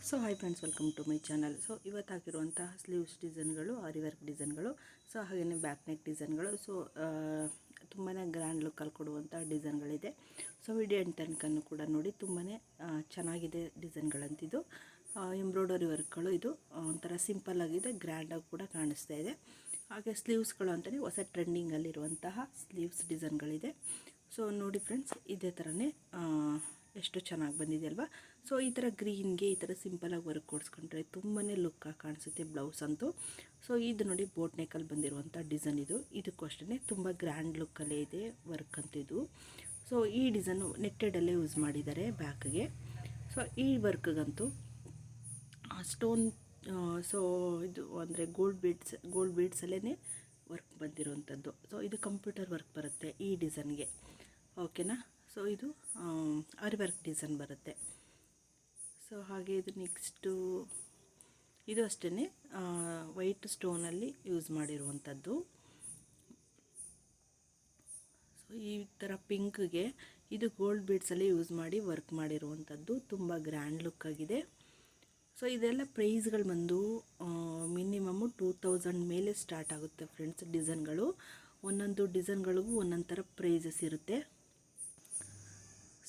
So hi friends, welcome to my channel. So ಇವತ್ತು ಹಾಕಿರುವಂತಹ sleeves ಡಿಸೈನ್ಗಳು, ಆರಿ ವರ್ಕ್ ಡಿಸೈನ್ಗಳು, ಸೊ ಹಾಗೆಯೇ ಬ್ಯಾಕ್ ನೆಕ್ ಡಿಸೈನ್ಗಳು. ಸೊ ತುಂಬಾ ಗ್ರ್ಯಾಂಡ್ ಲುಕ್ಕಲ್ಲಿ ಕೊಡುವಂಥ ಡಿಸೈನ್ಗಳಿದೆ. ಸೊ ವಿಡಿಯೋ ಎಂಡ್ ತನಕನೂ ಕೂಡ ನೋಡಿ, ತುಂಬಾ ಚೆನ್ನಾಗಿದೆ ಡಿಸೈನ್ಗಳಂತಿದ್ದು. ಎಂಬ್ರಾಯ್ಡರಿ ವರ್ಕ್ಗಳು, ಇದು ಒಂಥರ ಸಿಂಪಲ್ ಆಗಿದೆ, ಗ್ರ್ಯಾಂಡಾಗಿ ಕೂಡ ಕಾಣಿಸ್ತಾ ಇದೆ. ಹಾಗೆ ಸ್ಲೀವ್ಸ್ಗಳು ಅಂತಲೇ ಹೊಸ ಟ್ರೆಂಡಿಂಗಲ್ಲಿರುವಂತಹ ಸ್ಲೀವ್ಸ್ ಡಿಸೈನ್ಗಳಿದೆ. ಸೊ ನೋಡಿ ಫ್ರೆಂಡ್ಸ್, ಇದೇ ಥರನೇ ಎಷ್ಟು ಚೆನ್ನಾಗಿ ಬಂದಿದೆ ಅಲ್ವಾ. ಸೊ ಈ ಥರ ಗ್ರೀನ್ಗೆ ಈ ಥರ ಸಿಂಪಲಾಗಿ ವರ್ಕ್ ಕೊಡಿಸ್ಕೊಂಡ್ರೆ ತುಂಬಾ ಲುಕ್ಕಾಗಿ ಕಾಣಿಸುತ್ತೆ ಬ್ಲೌಸ್ ಅಂತೂ. ಸೊ ಇದು ನೋಡಿ, ಬೋಟ್ ನೆಕ್ಕಲ್ಲಿ ಬಂದಿರುವಂಥ ಡಿಸೈನ್ ಇದು. ಇದಕ್ಕೂ ಅಷ್ಟೇ ತುಂಬ ಗ್ರ್ಯಾಂಡ್ ಲುಕ್ಕಲ್ಲೇ ಇದೆ ವರ್ಕ್ ಅಂತಿದ್ದು. ಸೊ ಈ ಡಿಸೈನು ನೆಟ್ಟೆಡಲ್ಲೇ ಯೂಸ್ ಮಾಡಿದ್ದಾರೆ ಬ್ಯಾಕ್ಗೆ. ಸೊ ಈ ವರ್ಕ್ಗಂತೂ ಸ್ಟೋನ್, ಸೊ ಇದು ಅಂದರೆ ಗೋಲ್ಡ್ ಬೀಡ್ಸಲ್ಲೇ ವರ್ಕ್ ಬಂದಿರುವಂಥದ್ದು. ಸೊ ಇದು ಕಂಪ್ಯೂಟರ್ ವರ್ಕ್ ಬರುತ್ತೆ ಈ ಡಿಸೈನ್ಗೆ, ಓಕೆನಾ. ಸೊ ಇದು ಆರಿ ವರ್ಕ್ ಡಿಸೈನ್ ಬರುತ್ತೆ. ಸೊ ಹಾಗೆ ಇದು ನೆಕ್ಸ್ಟು, ಇದು ಅಷ್ಟೇ ವೈಟ್ ಸ್ಟೋನಲ್ಲಿ ಯೂಸ್ ಮಾಡಿರುವಂಥದ್ದು. ಸೊ ಈ ಥರ ಪಿಂಕ್ಗೆ ಇದು ಗೋಲ್ಡ್ ಬೀಡ್ಸಲ್ಲಿ ಯೂಸ್ ಮಾಡಿ ವರ್ಕ್ ಮಾಡಿರುವಂಥದ್ದು. ತುಂಬ ಗ್ರ್ಯಾಂಡ್ ಲುಕ್ ಆಗಿದೆ. ಸೊ ಇದೆಲ್ಲ ಪ್ರೈಸ್ಗಳು ಬಂದು ಮಿನಿಮಮ್ಮು 2000 ಮೇಲೆ ಸ್ಟಾರ್ಟ್ ಆಗುತ್ತೆ ಫ್ರೆಂಡ್ಸ್ ಡಿಸೈನ್ಗಳು. ಒಂದೊಂದು ಡಿಸೈನ್ಗಳಿಗೂ ಒಂದೊಂದು ಥರ ಪ್ರೈಸಸ್ ಇರುತ್ತೆ.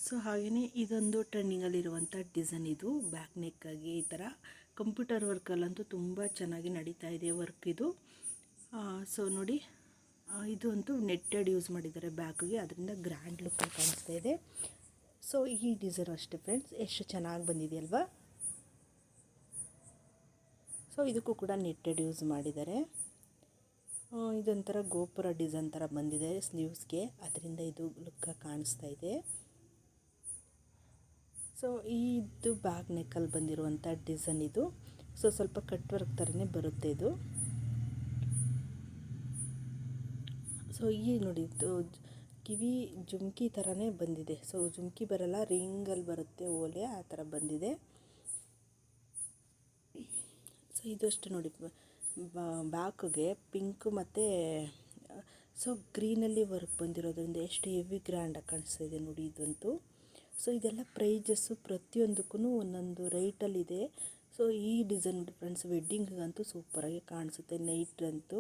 ಸೊ ಹಾಗೆಯೇ ಇದೊಂದು ಟ್ರೆಂಡಿಂಗಲ್ಲಿರುವಂಥ ಡಿಸೈನ್ ಇದು. ಬ್ಯಾಕ್ ನೆಕ್ಕಾಗಿ ಈ ಥರ ಕಂಪ್ಯೂಟರ್ ವರ್ಕಲ್ಲಂತೂ ತುಂಬ ಚೆನ್ನಾಗಿ ನಡೀತಾ ಇದೆ ವರ್ಕ್ ಇದು. ಸೊ ನೋಡಿ, ಇದು ಅಂತೂ ನೆಟ್ಟೆಡ್ ಯೂಸ್ ಮಾಡಿದ್ದಾರೆ ಬ್ಯಾಕ್ಗೆ, ಅದರಿಂದ ಗ್ರ್ಯಾಂಡ್ ಲುಕ್ಕಲ್ಲಿ ಕಾಣಿಸ್ತಾ ಇದೆ. ಸೊ ಈ ಡಿಸೈನ್ ಅಷ್ಟೇ ಫ್ರೆಂಡ್ಸ್, ಎಷ್ಟು ಚೆನ್ನಾಗಿ ಬಂದಿದೆ ಅಲ್ವಾ. ಸೊ ಇದಕ್ಕೂ ಕೂಡ ನೆಟ್ಟೆಡ್ ಯೂಸ್ ಮಾಡಿದ್ದಾರೆ. ಇದೊಂಥರ ಗೋಪುರ ಡಿಸೈನ್ ಥರ ಬಂದಿದೆ ಸ್ಲೀವ್ಸ್ಗೆ, ಅದರಿಂದ ಇದು ಲುಕ್ಕಾಗಿ ಕಾಣಿಸ್ತಾ ಇದೆ. ಸೊ ಇದು ಬ್ಯಾಕ್ ನೆಕ್ಕಲ್ಲಿ ಬಂದಿರುವಂಥ ಡಿಸೈನ್ ಇದು. ಸೊ ಸ್ವಲ್ಪ ಕಟ್ ವರ್ಕ್ ಥರನೇ ಬರುತ್ತೆ ಇದು. ಸೊ ಈ ನೋಡಿ, ಇದು ಕಿವಿ ಜುಮ್ಕಿ ಥರನೇ ಬಂದಿದೆ. ಸೊ ಜುಮ್ಕಿ ಬರಲ್ಲ, ರಿಂಗಲ್ಲಿ ಬರುತ್ತೆ ಓಲೆ, ಆ ಥರ ಬಂದಿದೆ. ಸೊ ಇದು ಅಷ್ಟು ನೋಡಿ, ಬ್ಯಾಕ್ಗೆ ಪಿಂಕ್ ಮತ್ತು ಸೊ ಗ್ರೀನಲ್ಲಿ ವರ್ಕ್ ಬಂದಿರೋದ್ರಿಂದ ಎಷ್ಟು ಹೆವಿ ಗ್ರ್ಯಾಂಡಾಗಿ ಕಾಣಿಸ್ತಾ ಇದೆ ನೋಡಿ ಇದಂತೂ. ಸೊ ಇದೆಲ್ಲ ಪ್ರೈಜಸ್ಸು ಪ್ರತಿಯೊಂದಕ್ಕೂ ಒಂದೊಂದು ರೈಟಲ್ಲಿದೆ. ಸೊ ಈ ಡಿಸೈನ್ ಫ್ರೆಂಡ್ಸ್ ವೆಡ್ಡಿಂಗಿಗಂತೂ ಸೂಪರಾಗಿ ಕಾಣಿಸುತ್ತೆ ನೈಟ್ ಅಂತೂ.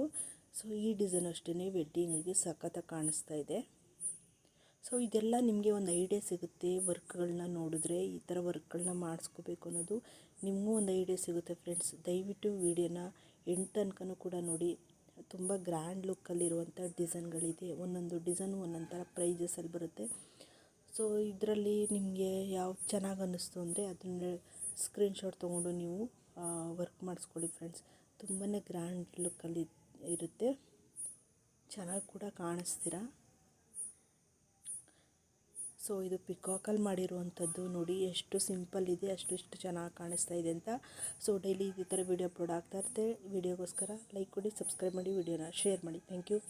ಸೊ ಈ ಡಿಸೈನ್ ಅಷ್ಟೇ ವೆಡ್ಡಿಂಗಿಗೆ ಸಖತ್ತಾಗಿ ಕಾಣಿಸ್ತಾ ಇದೆ. ಸೊ ಇದೆಲ್ಲ ನಿಮಗೆ ಒಂದು ಐಡಿಯಾ ಸಿಗುತ್ತೆ ವರ್ಕ್ಗಳನ್ನ ನೋಡಿದ್ರೆ, ಈ ಥರ ವರ್ಕ್ಗಳನ್ನ ಮಾಡಿಸ್ಕೋಬೇಕು ಅನ್ನೋದು ನಿಮಗೂ ಒಂದು ಐಡಿಯಾ ಸಿಗುತ್ತೆ ಫ್ರೆಂಡ್ಸ್. ದಯವಿಟ್ಟು ವಿಡಿಯೋನ ಎಂಡ್ ತನಕನೂ ಕೂಡ ನೋಡಿ. ತುಂಬ ಗ್ರ್ಯಾಂಡ್ ಲುಕ್ಕಲ್ಲಿರುವಂಥ ಡಿಸೈನ್ಗಳಿದೆ. ಒಂದೊಂದು ಡಿಸೈನು ಒಂದೊಂದು ಥರ ಪ್ರೈಜಸಲ್ಲಿ ಬರುತ್ತೆ. ಸೊ ಇದರಲ್ಲಿ ನಿಮಗೆ ಯಾವ್ದು ಚೆನ್ನಾಗಿ ಅನ್ನಿಸ್ತು ಅಂದರೆ ಅದನ್ನು ಸ್ಕ್ರೀನ್ಶಾಟ್ ತೊಗೊಂಡು ನೀವು ವರ್ಕ್ ಮಾಡಿಸ್ಕೊಳ್ಳಿ ಫ್ರೆಂಡ್ಸ್. ತುಂಬಾ ಗ್ರ್ಯಾಂಡ್ ಲುಕ್ಕಲ್ಲಿ ಇರುತ್ತೆ, ಚೆನ್ನಾಗಿ ಕೂಡ ಕಾಣಿಸ್ತೀರ. ಸೊ ಇದು ಪಿಕಾಕಲ್ಲಿ ಮಾಡಿರುವಂಥದ್ದು ನೋಡಿ, ಎಷ್ಟು ಸಿಂಪಲ್ ಇದೆ, ಎಷ್ಟು ಚೆನ್ನಾಗಿ ಕಾಣಿಸ್ತಾ ಇದೆ ಅಂತ. ಸೊ ಡೈಲಿ ಈ ಥರ ವೀಡಿಯೋ ಅಪ್ಲೋಡ್ ಆಗ್ತಾ ಇರುತ್ತೆ. ವೀಡಿಯೋಗೋಸ್ಕರ ಲೈಕ್ ಕೊಡಿ, ಸಬ್ಸ್ಕ್ರೈಬ್ ಮಾಡಿ, ವೀಡಿಯೋನ ಶೇರ್ ಮಾಡಿ. Thank you.